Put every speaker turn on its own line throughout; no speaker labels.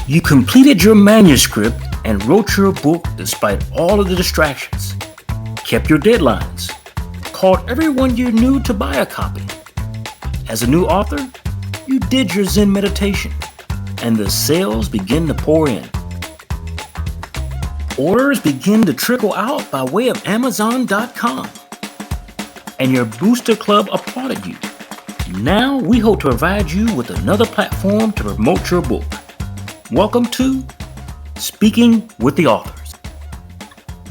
You completed your manuscript and wrote your book despite all of the distractions, kept your deadlines, called everyone you knew to buy a copy. As a new author, you did your Zen meditation, and the sales begin to pour in. Orders begin to trickle out by way of Amazon.com, and your booster club applauded you. Now we hope to provide you with another platform to promote your book. Welcome to Speaking with the Authors.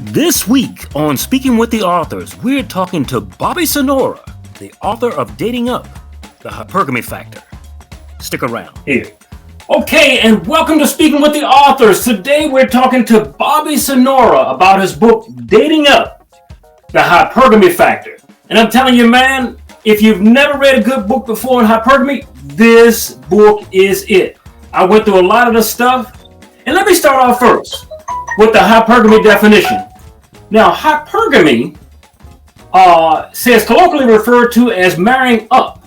This week on Speaking with the Authors, we're talking to Bobby Cenoura, the author of Dating Up, the Hypergamy Factor. Stick around. Here. Okay, and welcome to Speaking with the Authors. Today we're talking to Bobby Cenoura about his book, Dating Up, the Hypergamy Factor. And I'm telling you, man, if you've never read a good book before on hypergamy, this book is it. I went through a lot of the stuff, and let me start off first with the hypergamy definition. Now, hypergamy says colloquially referred to as marrying up.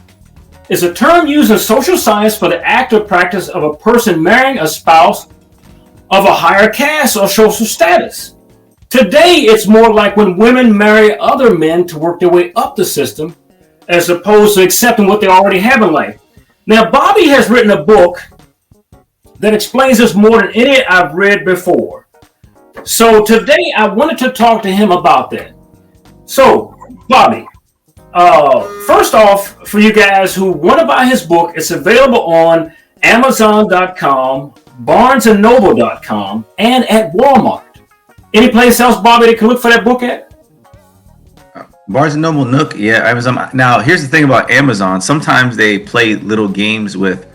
It's a term used in social science for the act or practice of a person marrying a spouse of a higher caste or social status. Today, it's more like when women marry other men to work their way up the system, as opposed to accepting what they already have in life. Now, Bobby has written a book that explains this more than any I've read before. So today I wanted to talk to him about that. So, Bobby, first off, for you guys who want to buy his book, it's available on Amazon.com, BarnesandNoble.com, and at Walmart. Any place else, Bobby, they can look for that book at?
Barnes & Noble, Nook, yeah, Amazon. Now, here's the thing about Amazon. Sometimes they play little games with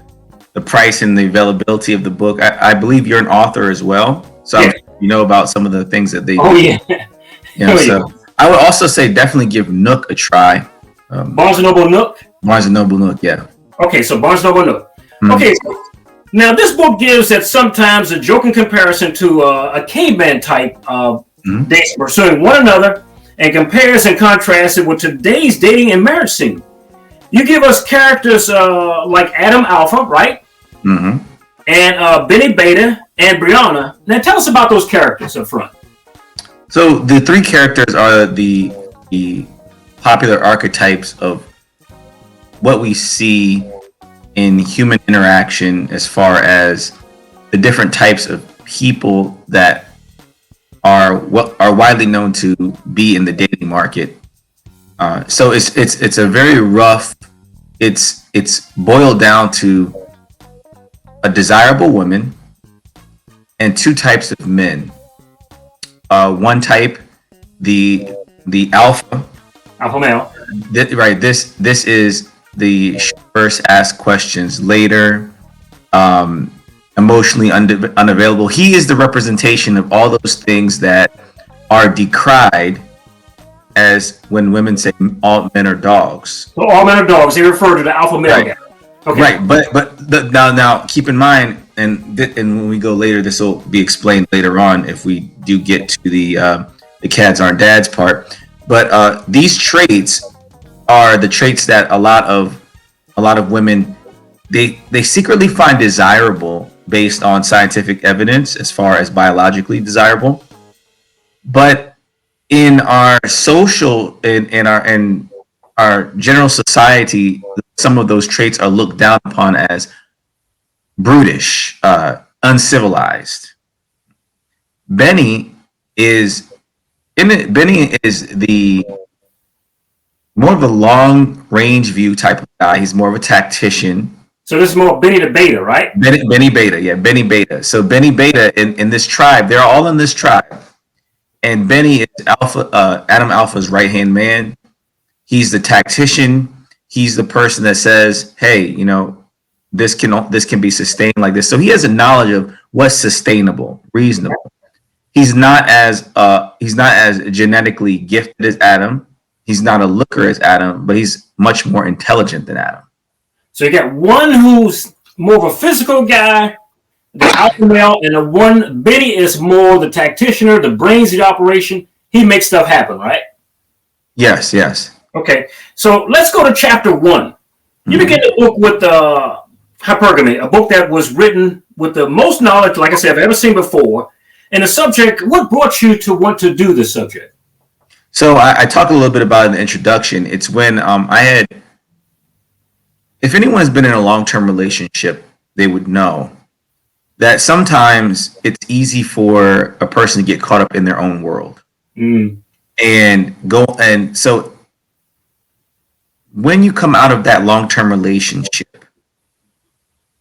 the price and the availability of the book. I believe you're an author as well, so yeah. You know about some of the things that they do.
Yeah.
So I would also say definitely give Nook a try.
Barnes & Noble Nook?
Barnes & Noble Nook, yeah.
Okay, so Barnes & Noble Nook. Mm-hmm. Okay, so now this book gives that sometimes a joking comparison to a caveman type of dates pursuing one another, and compares and contrasts it with today's dating and marriage scene. You give us characters like Adam Alpha, right? Mm-hmm. And Benny Beta and Brianna. Now tell us about those characters up front.
So the three characters are the popular archetypes of what we see in human interaction as far as the different types of people that are widely known to be in the dating market. So it's a very rough. It's boiled down to a desirable woman and two types of men. One type, the alpha
male.
Right. This is the first ask questions later. Emotionally unavailable. He is the representation of all those things that are decried as when women say all men are dogs.
So all men are dogs. They refer to the alpha male guy. Okay.
Right, but now keep in mind, and when we go later, this will be explained later on if we do get to the cads aren't dads part. But these traits are the traits that a lot of women they secretly find desirable based on scientific evidence as far as biologically desirable, but in our social in our general society, some of those traits are looked down upon as brutish, uncivilized. Benny is the more of a long range view type of guy. He's more of a tactician.
So this is more Benny the Beta, right?
Benny Beta, yeah, Benny Beta. So Benny Beta in this tribe, they're all in this tribe. And Benny is Adam Alpha's right-hand man. He's the tactician. He's the person that says, hey, this can be sustained like this. So he has a knowledge of what's sustainable, reasonable. He's not as genetically gifted as Adam. He's not a looker as Adam, but he's much more intelligent than Adam.
So you got one who's more of a physical guy, the alpha male, and the one, Benny, is more the tacticianer, the brains of the operation. He makes stuff happen, right?
Yes.
Okay, so let's go to chapter 1. You begin the book with Hypergamy, a book that was written with the most knowledge, like I said, I've ever seen before. And the subject, what brought you to want to do this subject?
So I talked a little bit about it in the introduction. It's when I had, if anyone has been in a long-term relationship, they would know that sometimes it's easy for a person to get caught up in their own world and go. And so when you come out of that long-term relationship,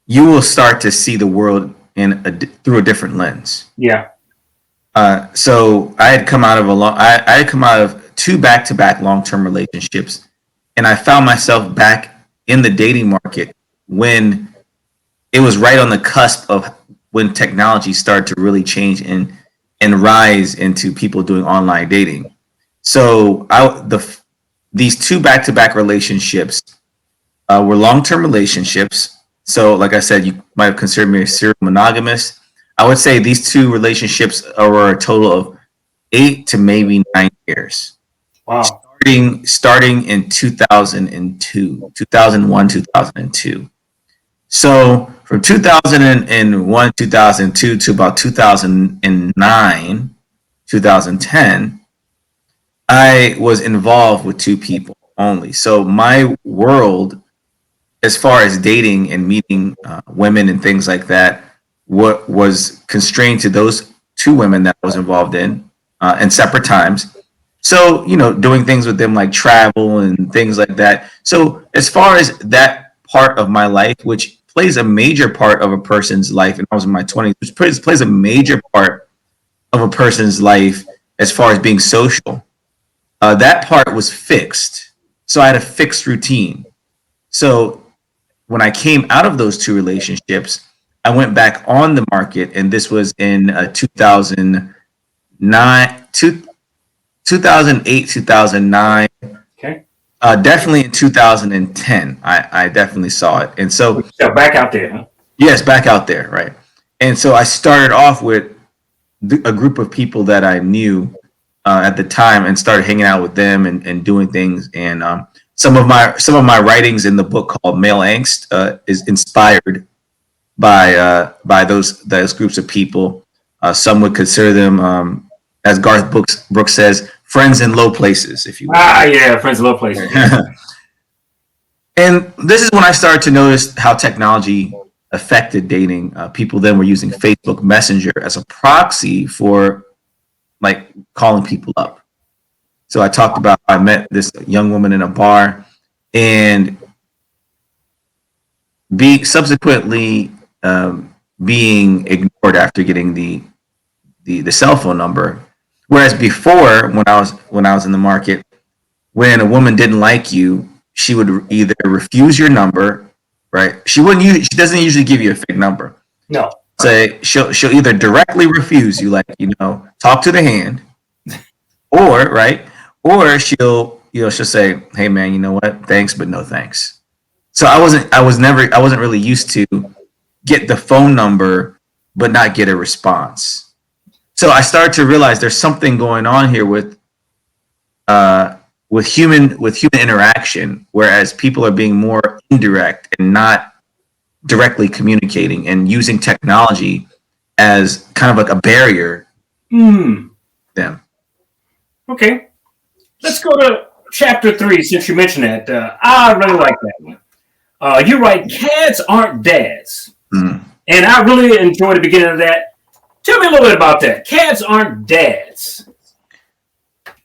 you will start to see the world through a different lens.
Yeah.
So I had come out of I had come out of two back-to-back long-term relationships, and I found myself back in the dating market when it was right on the cusp of when technology started to really change and rise into people doing online dating. So these two back-to-back relationships were long-term relationships. So like I said, you might have considered me a serial monogamous. I would say these two relationships were a total of 8 to maybe 9 years.
Wow.
Starting in 2002, 2001, 2002. So from 2001, 2002 to about 2009, 2010, I was involved with two people only. So my world, as far as dating and meeting women and things like that, what was constrained to those two women that I was involved in separate times. So, doing things with them like travel and things like that. So as far as that part of my life, which plays a major part of a person's life, and I was in my 20s, which plays a major part of a person's life as far as being social, that part was fixed. So I had a fixed routine. So when I came out of those two relationships, I went back on the market, and this was in 2008, 2009.
Okay.
Definitely in 2010, I definitely saw it. And so
back out there, huh?
Yes, back out there, right. And so I started off with a group of people that I knew at the time and started hanging out with them and doing things. And some of my writings in the book called Male Angst is inspired by those groups of people. Some would consider them, as Garth Brooks says, friends in low places, if you will.
Yeah, friends in low places.
And this is when I started to notice how technology affected dating. People then were using Facebook Messenger as a proxy for like calling people up. So I talked about, I met this young woman in a bar and subsequently being ignored after getting the cell phone number. Whereas before, when I was in the market, when a woman didn't like you, she would either refuse your number, right? She doesn't usually give you a fake number.
No.
Say she'll either directly refuse you, like, talk to the hand, or she'll say, hey man, you know what? Thanks, but no thanks. So I wasn't really used to get the phone number but not get a response. So I started to realize there's something going on here with human interaction, whereas people are being more indirect and not directly communicating and using technology as kind of like a barrier. Them.
Okay. Let's go to chapter 3, since you mentioned that. I really like that one. You're right, cads aren't dads. And I really enjoyed the beginning of that. Tell me a little bit about that. Cads aren't dads.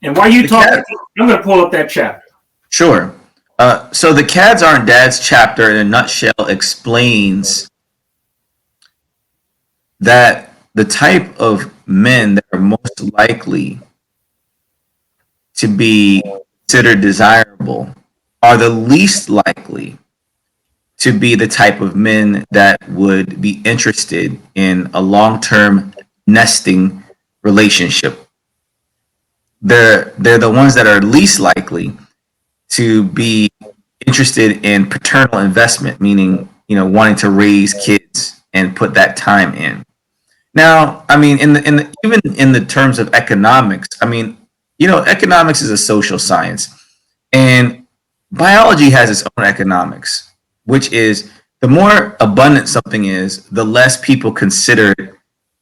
And while you talk, I'm going to pull up that chapter.
Sure. So the Cads Aren't Dads chapter in a nutshell explains that the type of men that are most likely to be considered desirable are the least likely to be the type of men that would be interested in a long-term nesting relationship. They're the ones that are least likely to be interested in paternal investment, meaning, wanting to raise kids and put that time in. Now, I mean, even in the terms of economics, I mean, economics is a social science, and biology has its own economics, which is the more abundant something is, the less people consider it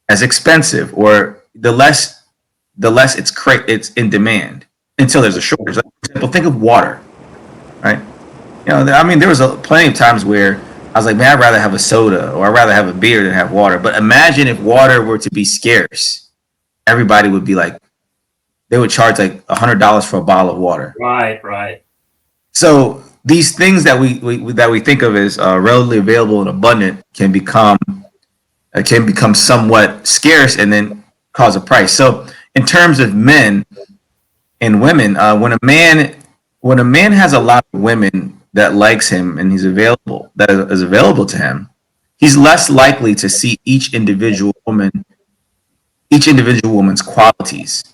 as expensive, or the less it's in demand until there's a shortage. Like, for example, think of water, right? I mean, there was plenty of times where I was like, man, I'd rather have a soda or I'd rather have a beer than have water. But imagine if water were to be scarce, everybody would be like, they would charge like $100 for a bottle of water.
Right.
So these things that we think of as readily available and abundant can become somewhat scarce and then cause a price. So in terms of men and women, when a man has a lot of women that likes him and is available to him, he's less likely to see each individual woman's qualities.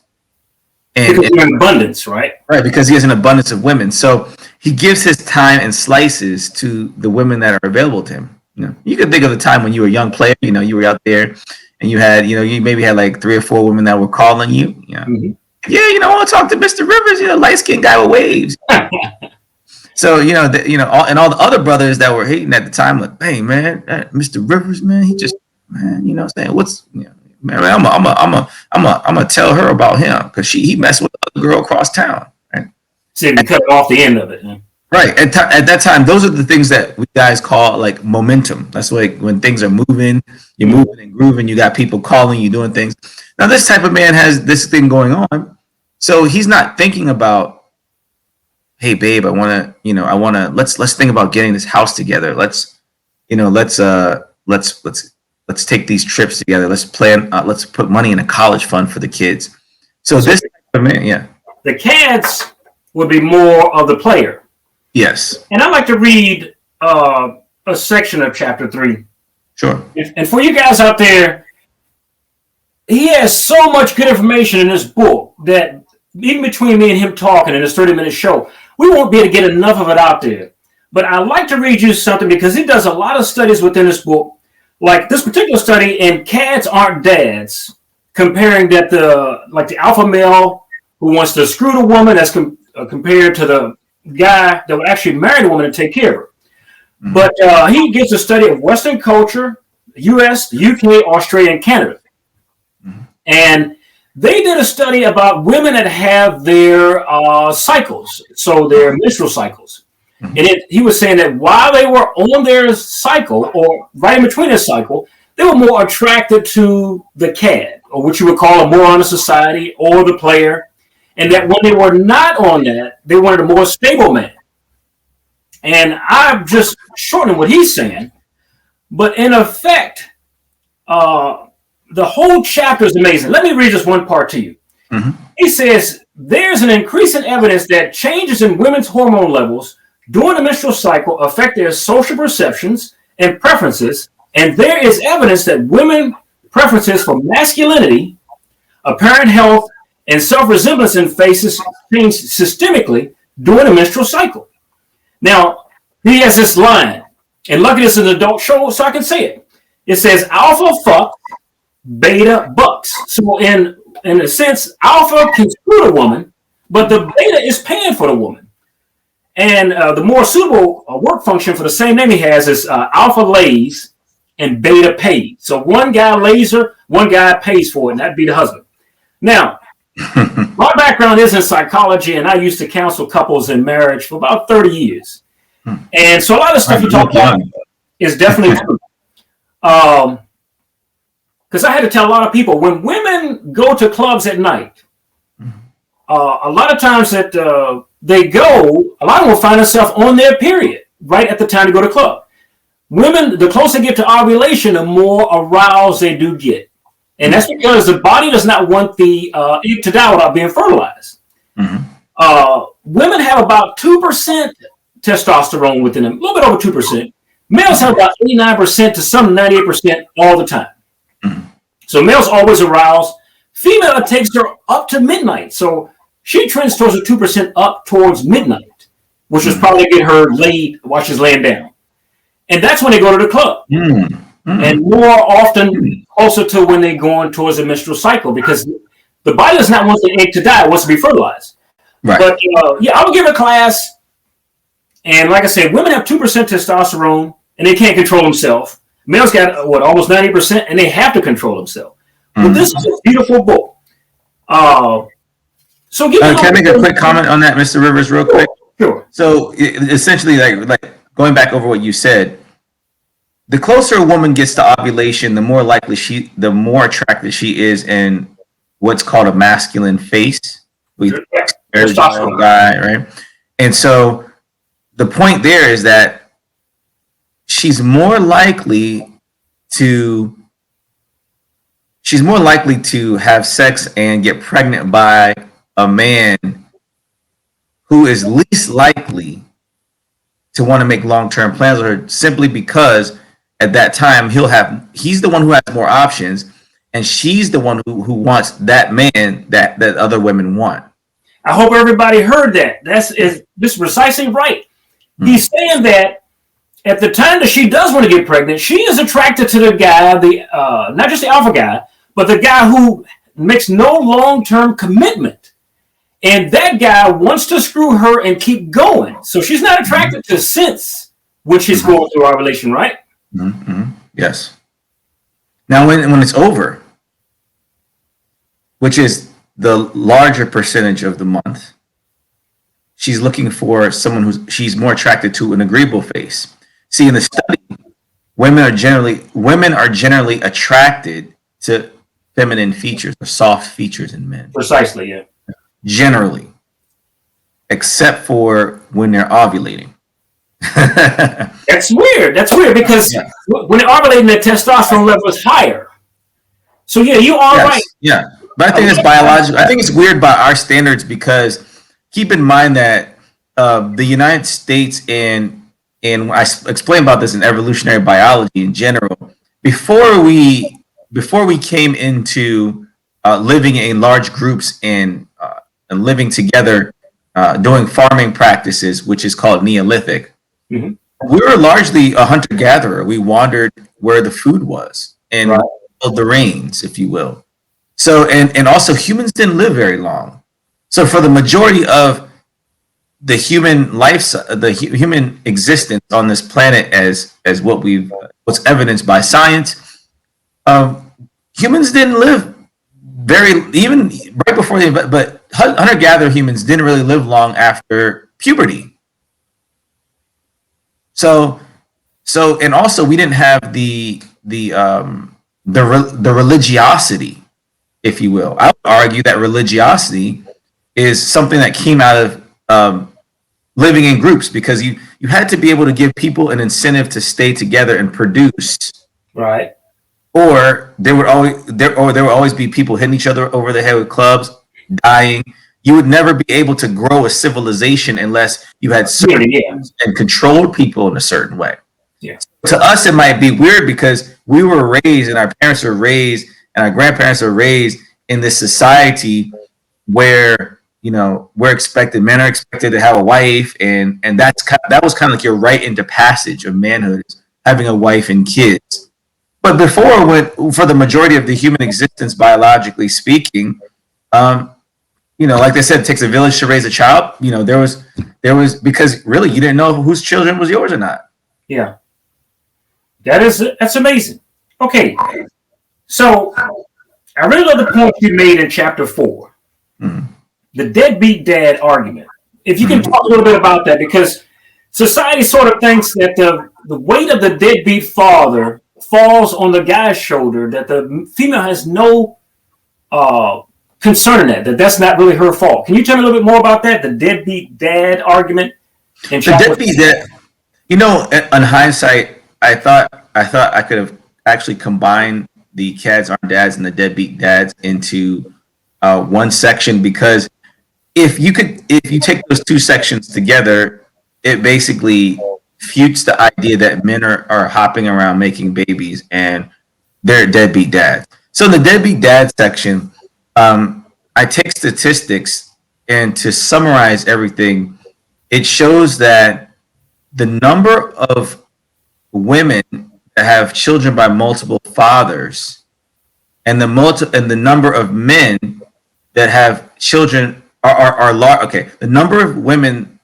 And
because in abundance, right?
Right, because he has an abundance of women. So he gives his time and slices to the women that are available to him. You can think of the time when you were a young player, you were out there and you had, you maybe had like 3 or 4 women that were calling you. Mm-hmm. Yeah, I want to talk to Mr. Rivers, light-skinned guy with waves. So, and all the other brothers that were hating at the time, like, hey, man, Mr. Rivers, man, he just, man, saying, what's, man, I'm gonna tell her about him because he messed with the other girl across town. Right?
See, we cut off the end of it. Man.
Right. At that time, those are the things that we guys call like momentum. That's like when things are moving, you're moving and grooving, you got people calling you, doing things. Now, this type of man has this thing going on. So he's not thinking about, hey, babe, let's think about getting this house together. Let's take these trips together. Let's plan. Let's put money in a college fund for the kids. So this type of man, yeah.
The cats would be more of the player.
Yes.
And I'd like to read a section of chapter 3.
Sure.
And for you guys out there, he has so much good information in this book that even between me and him talking in this 30-minute show, we won't be able to get enough of it out there. But I'd like to read you something because he does a lot of studies within this book. Like this particular study in Cats Aren't Dads, comparing that the alpha male who wants to screw the woman as compared to the guy that would actually marry the woman and take care of her. Mm-hmm. But he gives a study of Western culture, the U.S., the U.K., Australia, and Canada. Mm-hmm. And they did a study about women that have their cycles, so their menstrual cycles. Mm-hmm. And he was saying that while they were on their cycle, or right in between their cycle, they were more attracted to the cad, or what you would call a more honest society, or the player. And that when they were not on that, they wanted a more stable man. And I'm just shortening what he's saying. But in effect, the whole chapter is amazing. Let me read just one part to you. Mm-hmm. He says, there's an increasing evidence that changes in women's hormone levels during the menstrual cycle affect their social perceptions and preferences. And there is evidence that women preferences for masculinity, apparent health, and self-resemblance in faces change systemically during the menstrual cycle. Now, he has this line, and luckily this is an adult show, so I can say it. It says, alpha fuck, beta bucks. So in a sense, alpha can screw the woman, but the beta is paying for the woman. And the more suitable work function for the same name he has is alpha lays and beta pays. So one guy lays her, one guy pays for it, and that'd be the husband. Now, my background is in psychology, and I used to counsel couples in marriage for about 30 years. And so a lot of stuff you talk about is definitely true. Because I had to tell a lot of people, when women go to clubs at night, a lot of times that they go, a lot of them will find themselves on their period right at the time to go to club. Women, the closer they get to ovulation, the more aroused they do get. And that's because the body does not want the egg to die without being fertilized. Mm-hmm. Women have about 2% testosterone within them, a little bit over 2%. Males have about 89% to some 98% all the time. Mm-hmm. So males always aroused. Female, it takes her up to midnight. So she trends towards the 2% up towards midnight, which is probably get her laid while she's laying down. And that's when they go to the club. Mm-hmm. And more often closer to when they're going towards the menstrual cycle, because the body does not want the egg to die, it wants to be fertilized. Right. But I would give a class, and like I said, women have 2% testosterone, and they can't control themselves. Males got almost 90%, and they have to control themselves. But this is a beautiful book. So
can I make a quick comment on that, Mr. Rivers, real quick?
Sure.
So essentially, like going back over what you said, the closer a woman gets to ovulation, the more attracted she is in what's called a masculine face. Guy, right? And so the point there is that she's more likely to have sex and get pregnant by a man who is least likely to want to make long-term plans with her, simply because at that time he's the one who has more options, and she's the one who wants that man that other women want.
I hope everybody heard that. This is precisely right. He's saying that at the time that she does want to get pregnant, she is attracted to the guy, not just the alpha guy, but the guy who makes no long-term commitment. And that guy wants to screw her and keep going. So she's not attracted to sense when she's going through ovulation, right?
Mm-hmm. Yes. Now, when it's over, which is the larger percentage of the month, she's looking for someone she's more attracted to an agreeable face. See, in the study, women are generally attracted to feminine features or soft features in men.
Precisely, yeah.
Generally, except for when they're ovulating.
That's weird because when they're ovulating, the testosterone level is higher. So yeah, you are right.
Yeah, but I think it's biological. I think it's weird by our standards, because keep in mind that the United States and I explain about this in evolutionary biology in general. Before we came into living in large groups and living together, doing farming practices, which is called Neolithic. Mm-hmm. We were largely a hunter-gatherer. We wandered where the food was and followed the rains, if you will. So, and also humans didn't live very long. So for the majority of the human human existence on this planet, as what's evidenced by science, humans didn't live even right before but hunter-gatherer humans didn't really live long after puberty. So, and also we didn't have the religiosity, if you will. I would argue that religiosity is something that came out of living in groups, because you had to be able to give people an incentive to stay together and produce.
Right.
Or there would always be people hitting each other over the head with clubs, dying. You would never be able to grow a civilization unless you had certain and controlled people in a certain way.
Yeah.
To us, it might be weird because we were raised, and our parents were raised, and our grandparents were raised in this society where, you know, men are expected to have a wife, and that was kind of like your right into passage of manhood, having a wife and kids. But before, for the majority of the human existence, biologically speaking, you know, like they said, it takes a village to raise a child. You know, there was because really you didn't know whose children was yours or not.
Yeah, that's amazing. Okay, so I really love the point you made in chapter 4, the deadbeat dad argument. If you can talk a little bit about that, because society sort of thinks that the weight of the deadbeat father falls on the guy's shoulder, that the female has no concern in that's not really her fault. Can you tell me a little bit more about that, the deadbeat dad argument?
The deadbeat dad, you know, on hindsight, I thought I could have actually combined the Cads Aren't Dads and the deadbeat dads into one section, because if you take those two sections together, it basically futes the idea that men are hopping around making babies and they're deadbeat dads. So in the deadbeat dad section, I take statistics, and to summarize everything, it shows that the number of women that have children by multiple fathers and the number of men that have children are large. Okay, the number of women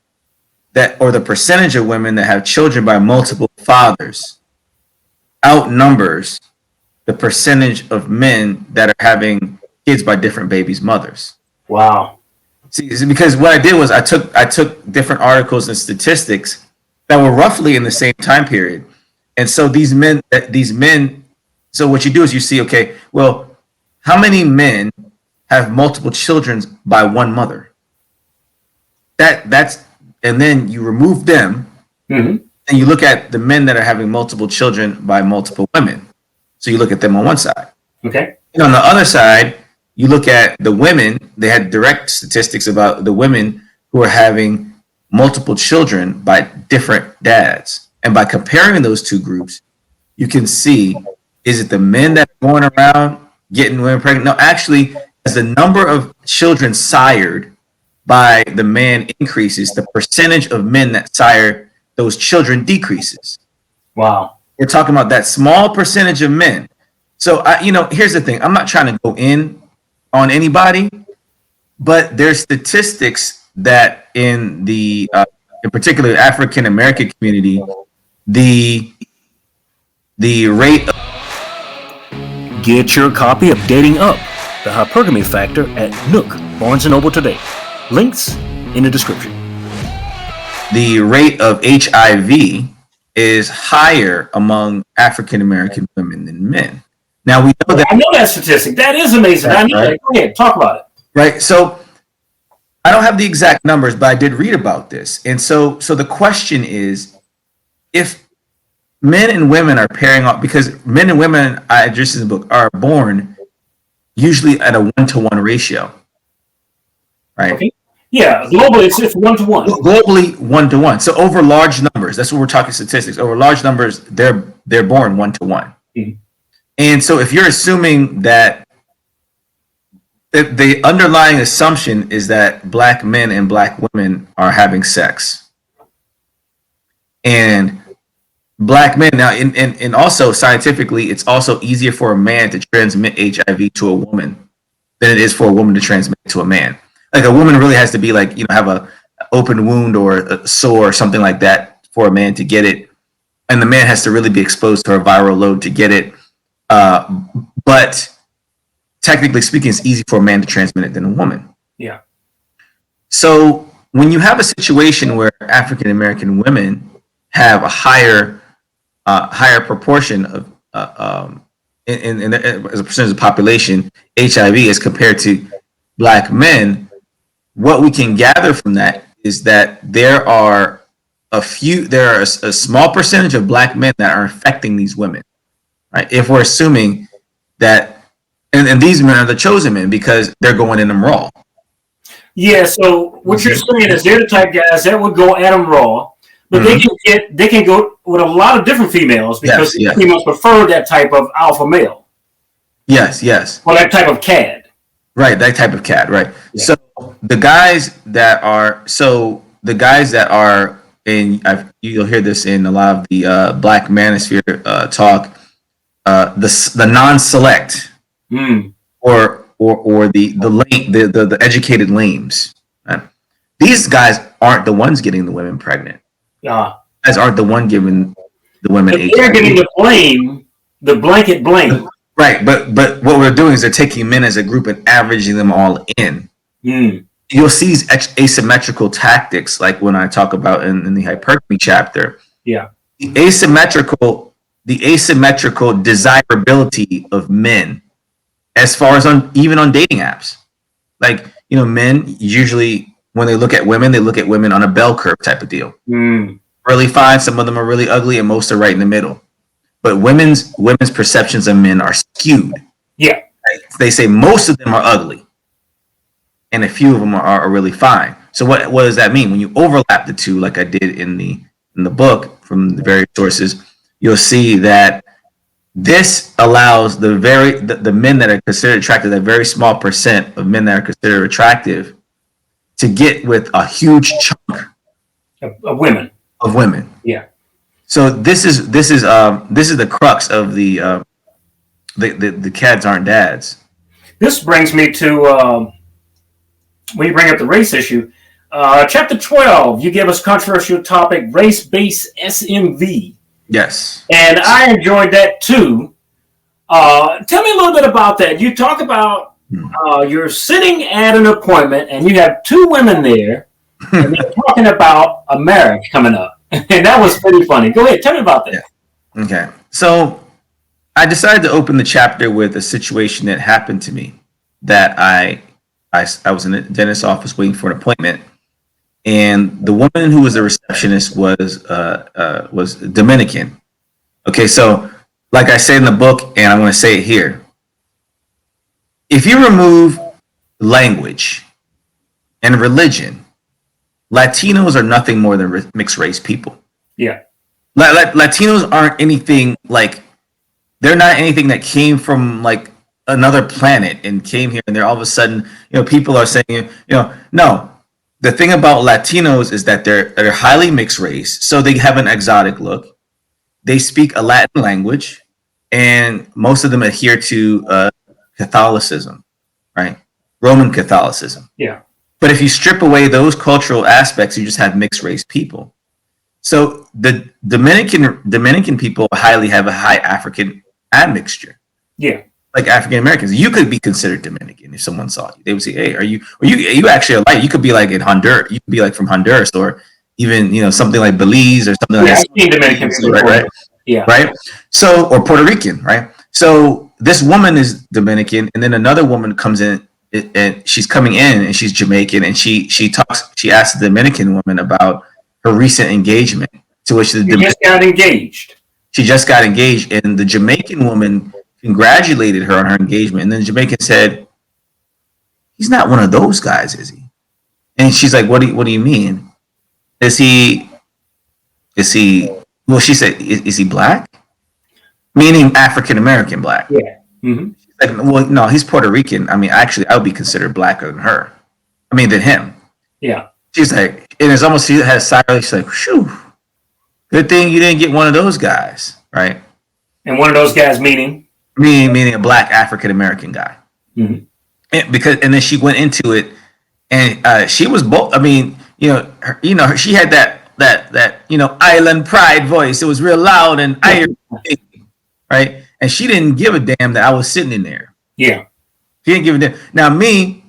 or the percentage of women that have children by multiple fathers outnumbers the percentage of men that are having kids by different babies' mothers.
Wow.
See, because what I did was I took different articles and statistics that were roughly in the same time period, and so these men. So what you do is you see, okay, well, how many men have multiple children by one mother? That's and then you remove them, and you look at the men that are having multiple children by multiple women. So you look at them on one side.
Okay.
And on the other side, you look at the women. They had direct statistics about the women who are having multiple children by different dads. And by comparing those two groups, you can see, is it the men that are going around getting women pregnant? No, actually, as the number of children sired by the man increases, the percentage of men that sire those children decreases.
Wow.
We're talking about that small percentage of men. So, here's the thing. I'm not trying to go in on anybody, but there's statistics that in the, in particular, African American community, the rate of...
Get your copy of Dating Up, the Hypergamy Factor at Nook, Barnes & Noble today. Links in the description.
The rate of HIV is higher among African American women than men. Now, we know that...
I know that statistic. That is amazing. I know that. Go ahead, talk about it.
Right. So I don't have the exact numbers, but I did read about this. And so the question is, if men and women are pairing off, because men and women, I address in the book, are born usually at a 1-to-1 ratio. Right.
Okay. Yeah, globally it's 1-to-1.
Globally 1-to-1. So over large numbers, that's what we're talking statistics. Over large numbers, they're born 1-to-1. Mm-hmm. And so if you're assuming that the underlying assumption is that black men and black women are having sex, and black men now, and also scientifically, it's also easier for a man to transmit HIV to a woman than it is for a woman to transmit it to a man. Like, a woman really has to be like, have a open wound or a sore or something like that for a man to get it, and the man has to really be exposed to a viral load to get it. But technically speaking, it's easy for a man to transmit it than a woman.
Yeah. So
when you have a situation where African American women have a higher proportion of as a percentage of population HIV as compared to black men, what we can gather from that is that there are a small percentage of black men that are infecting these women. Right? If we're assuming that, and these men are the chosen men because they're going in them raw.
Yeah. So what you're saying is they're the type guys that would go at them raw, but they can go with a lot of different females because females prefer that type of alpha male.
Yes.
Or that type of cad.
Right. That type of cad. Right. Yeah. So the guys that are, and you'll hear this in a lot of the Black Manosphere talk. The non-select or the educated lames. Right? These guys aren't the ones getting the women pregnant.
Yeah,
guys aren't the one giving the women HIV.
They're getting the blame, the blanket blame.
Right, but what we're doing is they're taking men as a group and averaging them all in. You'll see these asymmetrical tactics, like when I talk about in the hypergamy chapter. Yeah, the asymmetrical desirability of men, as far as even on dating apps. Like, men usually, when they look at women on a bell curve type of deal. Really fine, some of them are really ugly, and most are right in the middle. But women's perceptions of men are skewed. Yeah, right? They say most of them are ugly, and a few of them are really fine. So what does that mean? When you overlap the two, like I did in the book from the various sources, you'll see that this allows the men that are considered attractive, that very small percent of men that are considered attractive, to get with a huge chunk
of women.
Yeah. So this is the crux of the cads aren't dads.
This brings me to when you bring up the race issue, chapter 12. You give us controversial topic: race-based SMV.
Yes.
And I enjoyed that too. Tell me a little bit about that. You talk about you're sitting at an appointment and you have two women there, and they're talking about a marriage coming up. And that was pretty funny. Go ahead, tell me about that.
Yeah. Okay. So I decided to open the chapter with a situation that happened to me that I was in a dentist's office waiting for an appointment, and the woman who was the receptionist was Dominican. Okay, so like I say in the book, and I'm going to say it here: if you remove language and religion, Latinos are nothing more than mixed race people.
Yeah.
Latinos aren't anything like, they're not anything that came from like another planet and came here and they're all of a sudden, people are saying, no. The thing about Latinos is that they're highly mixed race, so they have an exotic look. They speak a Latin language, and most of them adhere to Catholicism, right? Roman Catholicism.
Yeah.
But if you strip away those cultural aspects, you just have mixed race people. So the Dominican people highly have a high African admixture.
Yeah.
Like African Americans, you could be considered Dominican if someone saw you. They would say, "Hey, are you actually alike?" You could be like in Honduras. You could be like from Honduras, or even something like Belize or something like that.
I've seen Dominican people,
right?
Yeah.
Right. So, or Puerto Rican, right? So this woman is Dominican, and then another woman comes in, and she's coming in, and she's Jamaican, and she asks the Dominican woman about her recent engagement, to which
She just got engaged.
She just got engaged, and the Jamaican woman congratulated her on her engagement, and then the Jamaican said, "He's not one of those guys, is he?" And she's like, "What do you mean? Is he? Well, she said, "Is he black?" Meaning African American black.
Yeah. Mm-hmm.
She's like, "Well, no, he's Puerto Rican. I mean, actually, I would be considered blacker than her. Than him."
Yeah.
She's like, and it's almost, she had a sigh. She's like, "Shoo, good thing you didn't get one of those guys, right?"
And one of those guys meaning?
Meaning a black African American guy.
Mm-hmm.
And then she went into it, and she was both. She had that island pride voice. It was real loud and iron, right? And she didn't give a damn that I was sitting in there.
Yeah,
she didn't give a damn. Now me,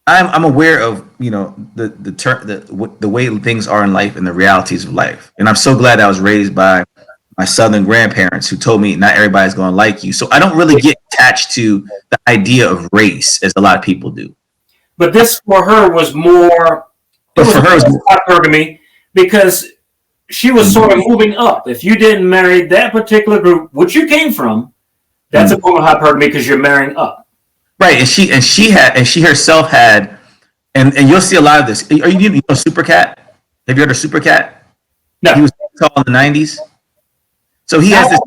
I'm aware of the way things are in life and the realities of life, and I'm so glad I was raised by my Southern grandparents who told me not everybody's going to like you. So I don't really get attached to the idea of race as a lot of people do.
But this for her was more. But for her, it was hypergamy because she was sort of moving up. If you didn't marry that particular group, which you came from, that's a form of hypergamy because you're marrying up.
Right, and she herself had, and you'll see a lot of this. Are you Super Cat? Have you heard of Super Cat?
No.
He was tall in the 90s. So he has this.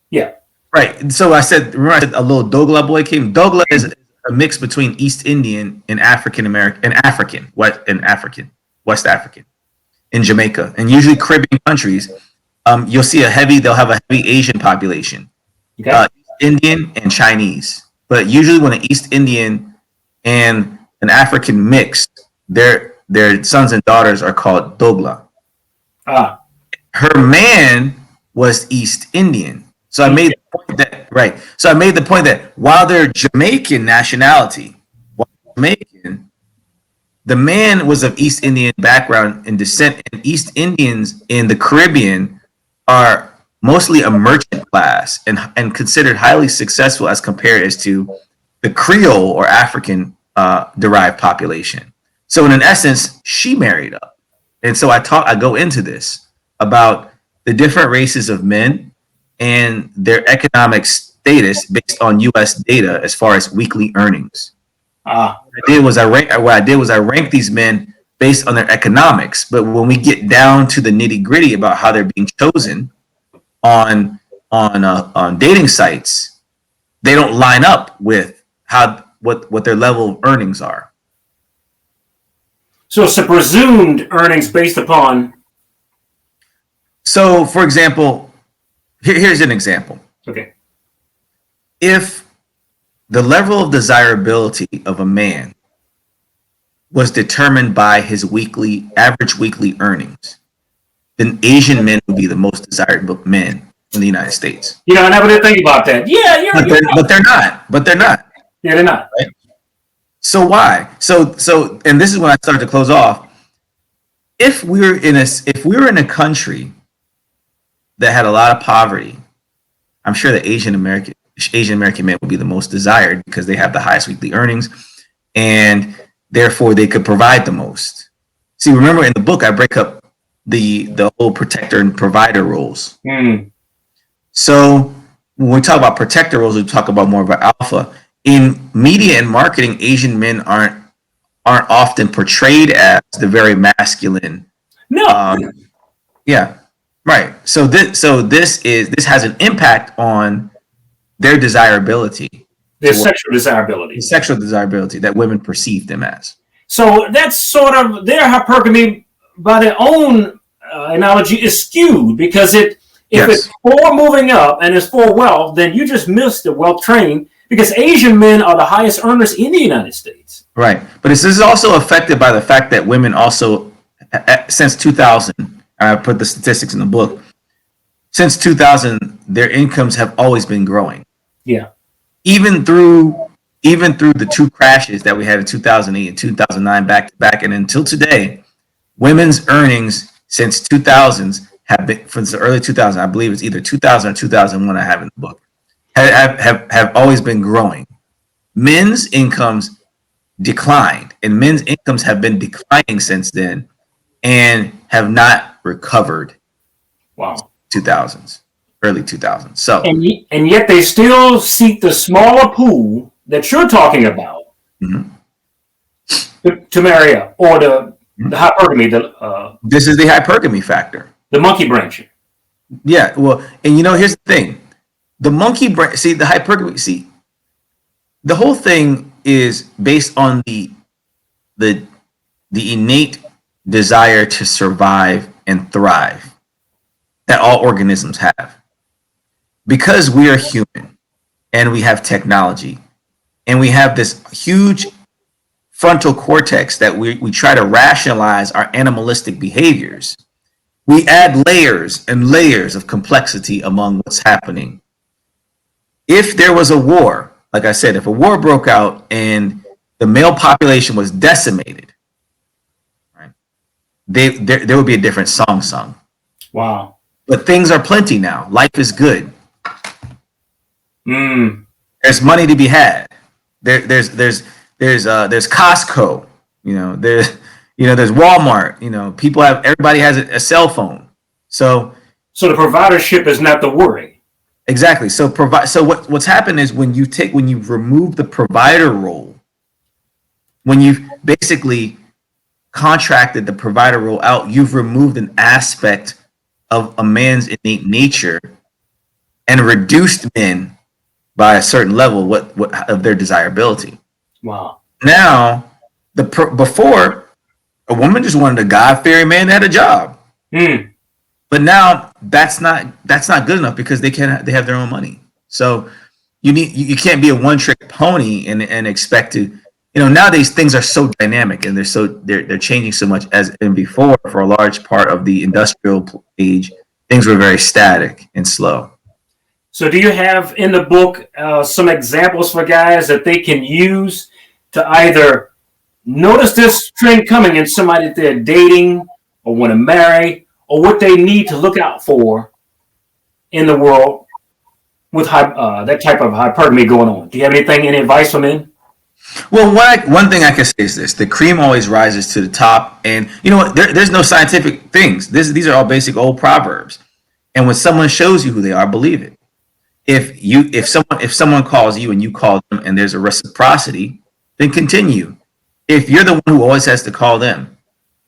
Yeah.
Right. So I said a little Dogla boy came. Dogla is a mix between East Indian and African American and West African in Jamaica, and usually Caribbean countries. You'll see they'll have a heavy Asian population,
okay.
Indian and Chinese. But usually when an East Indian and an African mix, their sons and daughters are called Dogla. Her man was East Indian. So I made the point that while they're Jamaican nationality, the man was of East Indian background and descent, and East Indians in the Caribbean are mostly a merchant class and considered highly successful as compared as to the Creole or African derived population. So in essence, she married up. And so I go into this about the different races of men and their economic status based on U.S. data as far as weekly earnings. What I did was I ranked these men based on their economics. But when we get down to the nitty gritty about how they're being chosen on dating sites, they don't line up with what their level of earnings are.
So it's a presumed earnings based upon.
So, for example, here's an example.
Okay.
If the level of desirability of a man was determined by his average weekly earnings, then Asian men would be the most desired men in the United States.
You know, I never did think about that. Yeah, you're
But they're not. But they're not.
Yeah, they're not.
Right? So why? So, and this is when I start to close off. If we were in a country that had a lot of poverty, I'm sure that Asian American men would be the most desired because they have the highest weekly earnings, and therefore they could provide the most. See, remember in the book I break up the whole protector and provider roles. So when we talk about protector roles, we talk about more about alpha. In media and marketing, Asian men aren't often portrayed as the very masculine.
No.
Yeah. Right. So this has an impact on their desirability.
Their sexual desirability.
The sexual desirability that women perceive them as.
So that's sort of their hypergamy by their own analogy is skewed because if it's for moving up and it's for wealth, then you just missed the wealth train because Asian men are the highest earners in the United States.
Right. But this is also affected by the fact that women also, since 2000, I put the statistics in the book, since 2000, their incomes have always been growing.
Yeah.
Even through the two crashes that we had in 2008 and 2009 back to back, and until today, women's earnings since 2000s have been, since the early 2000s, I believe it's either 2000 or 2001 I have in the book, have always been growing. Men's incomes declined, and men's incomes have been declining since then and have not recovered.
Wow.
2000s, early 2000s. So
and yet they still seek the smaller pool that you're talking about to marry up, or the hypergamy.
This is the hypergamy factor.
The monkey branching.
Yeah. Well, and here's the thing: the monkey branch. See, the hypergamy. See, the whole thing is based on the innate desire to survive and thrive that all organisms have. Because we are human and we have technology and we have this huge frontal cortex that we try to rationalize our animalistic behaviors, we add layers and layers of complexity among what's happening. If there was a war, like I said, if a war broke out and the male population was decimated, right, there would be a different song sung.
Wow. But
things are plenty now. Life is good. There's money to be had. There's Costco. There's Walmart. Everybody has a cell phone. So
the providership is not the worry.
Exactly. So what's happened is when you remove the provider role, when you've basically contracted the provider role out, you've removed an aspect of a man's innate nature and reduced men by a certain level of their desirability.
Wow.
Now, before, a woman just wanted a God-fearing man that had a job. But now that's not good enough because they have their own money. So you can't be a one-trick pony and expect to. Nowadays things are so dynamic and they're changing so much. As in before, for a large part of the industrial age, things were very static and slow.
So do you have in the book some examples for guys that they can use to either notice this trend coming in somebody that they're dating or want to marry, or what they need to look out for in the world with that type of hypergamy going on? Do you have any advice for men?
Well, one thing I can say is this: the cream always rises to the top, and you know what? There's no scientific things. These are all basic old proverbs. And when someone shows you who they are, believe it. If someone calls you and you call them, and there's a reciprocity, then continue. If you're the one who always has to call them,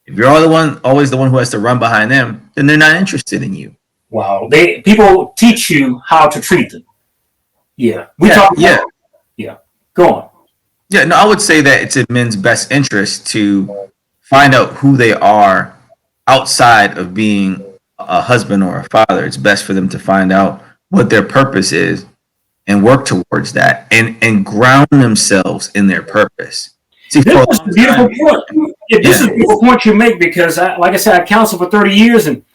if you're always the one who has to run behind them, then they're not interested in you.
Wow, people teach you how to treat them. Yeah, Go on.
Yeah, no, I would say that it's in men's best interest to find out who they are outside of being a husband or a father. It's best for them to find out what their purpose is and work towards that and ground themselves in their purpose. See,
this is a beautiful point. This is a beautiful point you make because, like I said, I counseled for 30 years, and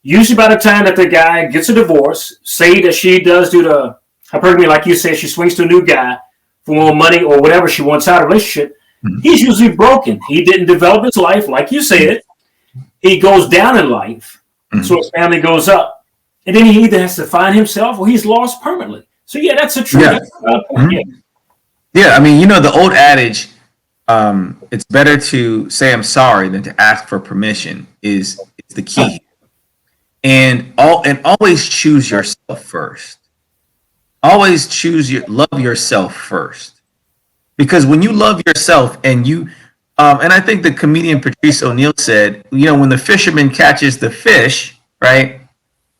Usually by the time that the guy gets a divorce, say that she does do the hypergamy, like you said, she swings to a new guy for more money or whatever she wants out of a relationship, he's usually broken. He didn't develop his life, like you said. He goes down in life, so his family goes up. And then he either has to find himself or he's lost permanently. So, yeah, that's a true point. Yeah.
Yeah, I mean, the old adage, it's better to say I'm sorry than to ask for permission is the key. And always choose yourself first. Always love yourself first. Because when you love yourself and and I think the comedian Patrice O'Neal said, when the fisherman catches the fish, right,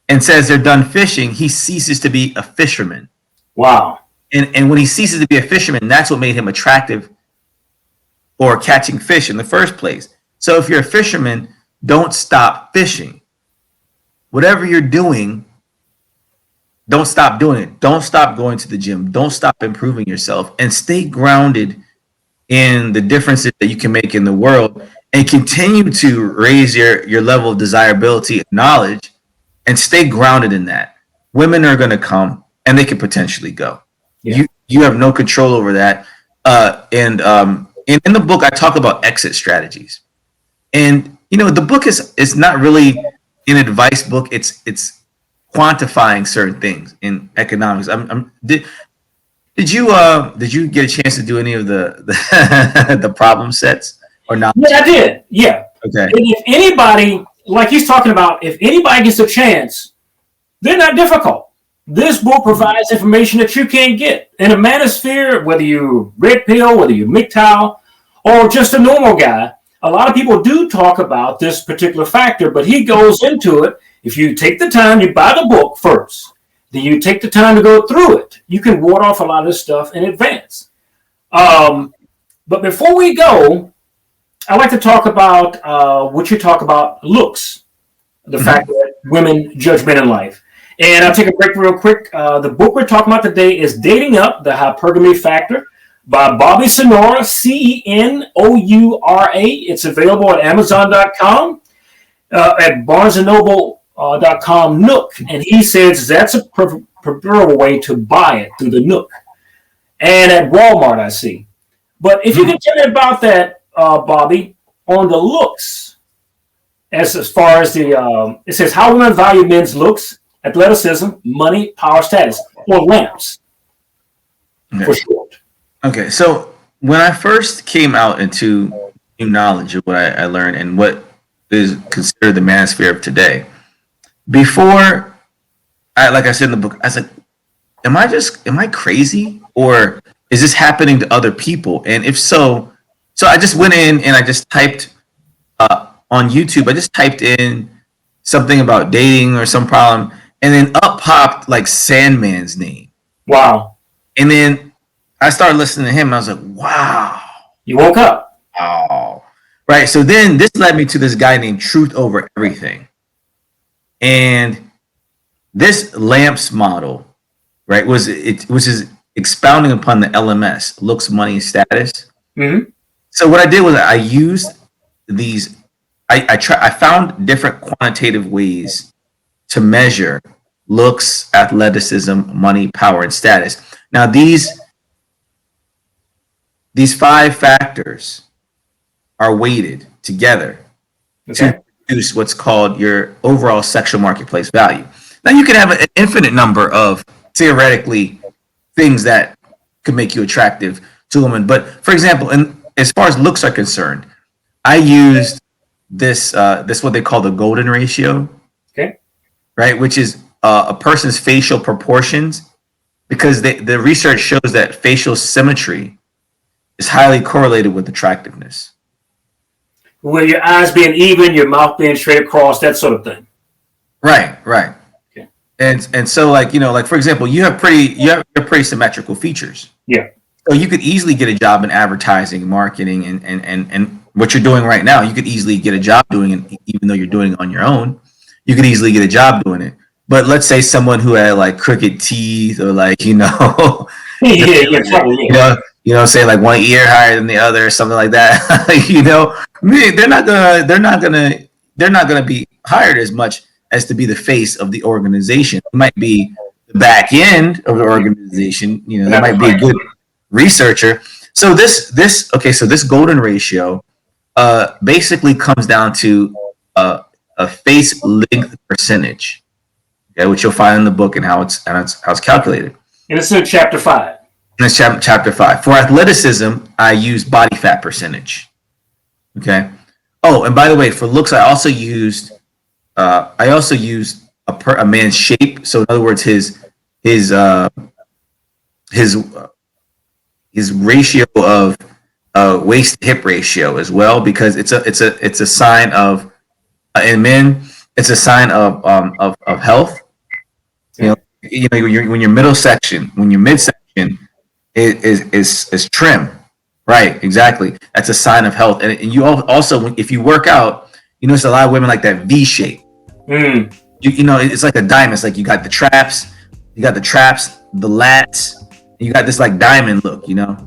and says they're done fishing, he ceases to be a fisherman.
Wow.
And when he ceases to be a fisherman, that's what made him attractive or catching fish in the first place. So if you're a fisherman, don't stop fishing. Whatever you're doing, don't stop doing it. Don't stop going to the gym. Don't stop improving yourself, and stay grounded in the differences that you can make in the world, and continue to raise your level of desirability and knowledge, and stay grounded in that. Women are going to come and they can potentially go. Yeah. You have no control over that. And in the book, I talk about exit strategies. And the book is not really an advice book. It's quantifying certain things in economics. Did you get a chance to do any of the the problem sets or not?
Yeah, I did. Yeah.
Okay.
And if anybody, like he's talking about, if anybody gets a chance, they're not difficult. This book provides information that you can't get in a manosphere, whether you red pill, whether you MGTOW, or just a normal guy. A lot of people do talk about this particular factor, but he goes into it. If you take the time, you buy the book first, then you take the time to go through it. You can ward off a lot of this stuff in advance. But before we go, I like to talk about what you talk about, looks, the fact that women judge men in life. And I'll take a break real quick. The book we're talking about today is Dating Up, the Hypergamy Factor by Bobby Cenoura, Cenoura. It's available at Amazon.com, at BarnesandNoble.com Nook. And he says that's a preferable way to buy it, through the Nook. And at Walmart, I see. But if you can tell me about that, Bobby, on the looks, as far as it says how women value men's looks, athleticism, money, power, status, or lamps, for short.
Okay, so when I first came out into new knowledge of what I learned and what is considered the manosphere of today, before, like I said in the book, I was like, am I crazy? Or is this happening to other people? And if so I just went in and I just typed on YouTube, I just typed in something about dating or some problem, and then up popped like Sandman's name.
Wow.
And then I started listening to him and I was like, wow.
You woke up.
Oh. Right. So then this led me to this guy named Truth Over Everything. And this lamps model, right, was expounding upon the LMS, looks, money, status.
Mm-hmm.
So what I did was I used these, I found different quantitative ways to measure looks, athleticism, money, power, and status. Now these 5 factors are weighted together to produce what's called your overall sexual marketplace value. Now you can have an infinite number of theoretically things that could make you attractive to a woman. But for example, as far as looks are concerned, I used this what they call the golden ratio.
Okay.
Right, which is a person's facial proportions, because the research shows that facial symmetry is highly correlated with attractiveness.
With your eyes being even, your mouth being straight across, that sort of thing.
Right.
Okay.
And so like for example, you have pretty symmetrical features.
Yeah.
So you could easily get a job in advertising, marketing, and what you're doing right now. You could easily get a job doing it, even though you're doing it on your own. You could easily get a job doing it. But let's say someone who had like crooked teeth, or like say like one ear higher than the other, or something like that. They're not gonna be hired as much as to be the face of the organization. It might be the back end of the organization. You know, that might be a good researcher. So this golden ratio basically comes down to a face length percentage, okay, which you'll find in the book and how it's calculated.
And it's in chapter 5.
And it's chapter 5. For athleticism, I use body fat percentage. Okay. Oh, and by the way, for looks, I also used a man's shape. So in other words, his ratio of waist to hip ratio as well, because it's a sign of in men, it's a sign of health. You know, when your middle section, when your midsection is trim, right? Exactly. That's a sign of health. And you also, if you work out, you notice a lot of women like that V shape. You know, it's like a diamond. It's like you got the traps, the lats, and you got this like diamond look, you know.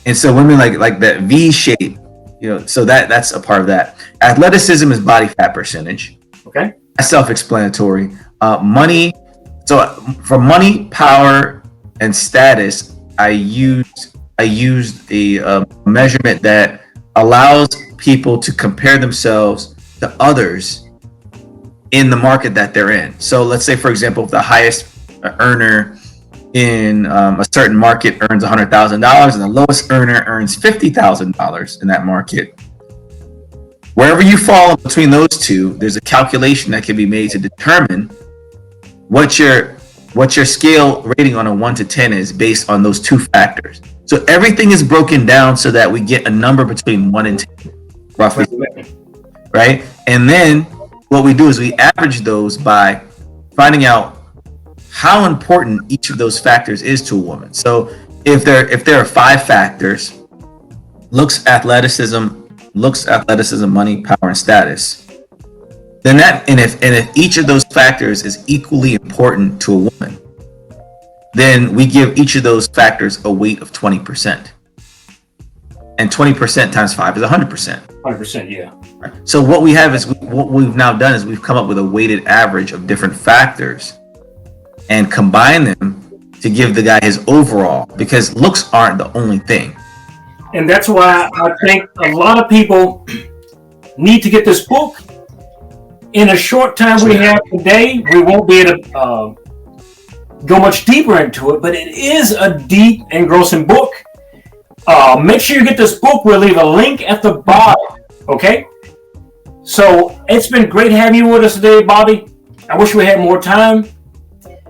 And so women like that V shape, you know. So that's a part of that. Athleticism is body fat percentage.
Okay.
That's self-explanatory. Money. So for money, power, and status, I used a measurement that allows people to compare themselves to others in the market that they're in. So let's say, for example, if the highest earner in a certain market earns $100,000 and the lowest earner earns $50,000 in that market, wherever you fall between those two, there's a calculation that can be made to determine what your scale rating on a 1 to 10 is based on those two factors. So everything is broken down so that we get a number between 1 and 10, roughly, right? And then what we do is we average those by finding out how important each of those factors is to a woman. So if there are 5 factors: looks, athleticism, money, power, and status, then if each of those factors is equally important to a woman, then we give each of those factors a weight of 20%. And 20% times 5 is 100%.
100%, yeah.
So what we've now done is we've come up with a weighted average of different factors and combine them to give the guy his overall, because looks aren't the only thing.
And that's why I think a lot of people need to get this book. In a short time we have today, we won't be able to go much deeper into it, but it is a deep, engrossing book. Make sure you get this book. We'll leave a link at the bottom, okay? So it's been great having you with us today, Bobby. I wish we had more time.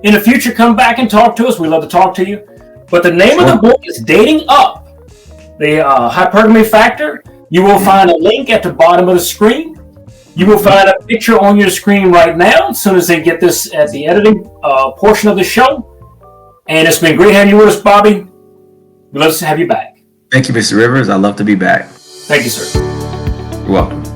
In the future, come back and talk to us. We love to talk to you. But the name of the book is Dating Up, the Hypergamy Factor. You will find a link at the bottom of the screen. You will find a picture on your screen right now as soon as they get this at the editing portion of the show. And it's been great having you with us, Bobby. We'd love to have you back.
Thank you, Mr. Rivers. I'd love to be back.
Thank you, sir.
You're welcome.